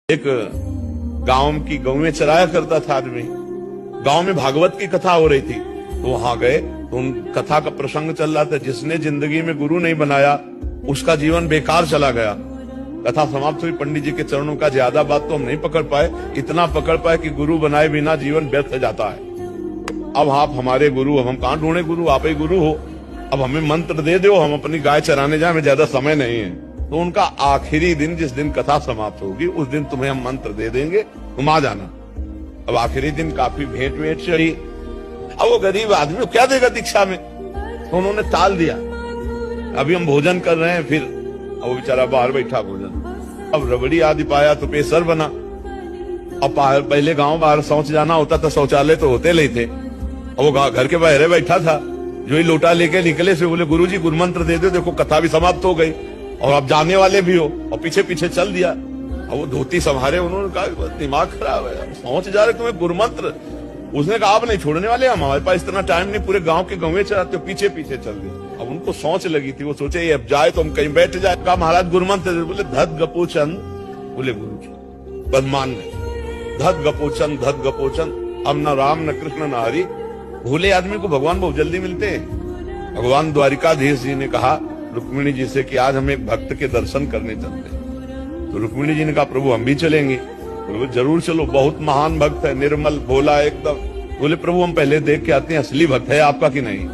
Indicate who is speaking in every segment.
Speaker 1: एक गांव की गौ में चराया करता था आदमी। गांव में भागवत की कथा हो रही थी तो वहां गए तो उन कथा का प्रसंग चल रहा था। जिसने जिंदगी में गुरु नहीं बनाया उसका जीवन बेकार चला गया। कथा समाप्त हुई। पंडित जी के चरणों का ज्यादा बात तो हम नहीं पकड़ पाए, इतना पकड़ पाए कि गुरु बनाए बिना जीवन व्यर्थ जाता है। अब आप हमारे गुरु, अब हम कहां ढूंढे गुरु, आप ही गुरु हो। अब हमें मंत्र दे दो, हम अपनी गाय चराने जाए, हमें ज्यादा समय नहीं है। तो उनका आखिरी दिन, जिस दिन कथा समाप्त होगी उस दिन तुम्हें हम मंत्र दे देंगे, तुम आ जाना। अब आखिरी दिन काफी भेंट वेंट चढ़ी। अब वो गरीब आदमी को क्या देगा दीक्षा में, तो उन्होंने टाल दिया। अभी हम भोजन कर रहे हैं, फिर वो बेचारा बाहर बैठा भोजन। अब रबड़ी आदि पाया तो पेशर बना। अब पहले गांव बाहर शौच जाना होता था, शौचालय तो होते नहीं थे। और वो घर के बाहर बैठा था, जो ही लोटा लेके निकले से बोले गुरुजी गुरु मंत्र दे दो, देखो कथा भी समाप्त हो गई और आप जाने वाले भी हो। और पीछे पीछे चल दिया। और वो धोती संभारे, उन्होंने कहा दिमाग खराब है, पहुंच जा रहे तुम्हें गुरु मंत्र। उसने कहा आप नहीं छोड़ने वाले, हमारे पास इतना टाइम नहीं, पूरे गांव के गौवे चलाते हो। पीछे पीछे चल गए। अब उनको सोच लगी थी, वो सोचे ये अब जाए तो हम कहीं बैठ जाए। कहा महाराज गुरु मंत्र। बोले धत गपोचंद। बोले गुरु जी बदमान नहीं, धत गपोचंद धत गपोचंद। अब न राम न कृष्ण न हरि। भूले आदमी को भगवान बहुत जल्दी मिलते हैं। भगवान द्वारिकाधीश जी ने कहा रुक्मिणी जी से कि आज हम एक भक्त के दर्शन करने चलते हैं। तो रुक्मिणी जी ने कहा प्रभु हम भी चलेंगे। बोले जरूर चलो, बहुत महान भक्त है, निर्मल भोला एकदम। बोले प्रभु हम पहले देख के आते हैं असली भक्त है आपका कि नहीं।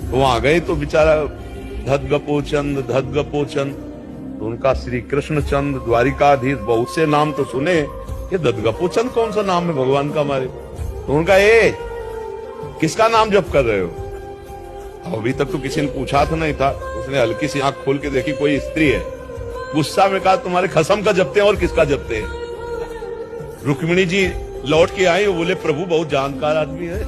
Speaker 1: तो वहां गए तो बेचारा धत गपोचंद धत गपोचंद। तो उनका श्री कृष्ण चंद द्वारिकाधीश, बहुत से नाम तो सुने, ये धत गपोचंद कौन सा नाम है भगवान का हमारे। तो उनका ये किसका नाम जप कर रहे हो। अभी तक तो किसी ने पूछा था नहीं था। उसने हल्की सी आंख खोल के देखी, कोई स्त्री है। गुस्सा में कहा तुम्हारे खसम का जपते हैं और किसका जपते हैं। रुक्मिणी जी लौट के आई, बोले प्रभु बहुत जानकार आदमी है।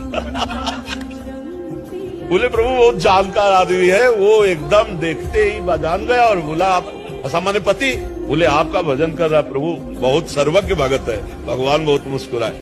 Speaker 1: बोले प्रभु बहुत जानकार आदमी है, वो एकदम देखते ही जान गया। और बोला आप सामान्य पति। बोले आपका भजन कर रहा प्रभु, बहुत सर्वज्ञ भगत है। भगवान बहुत मुस्कुराए।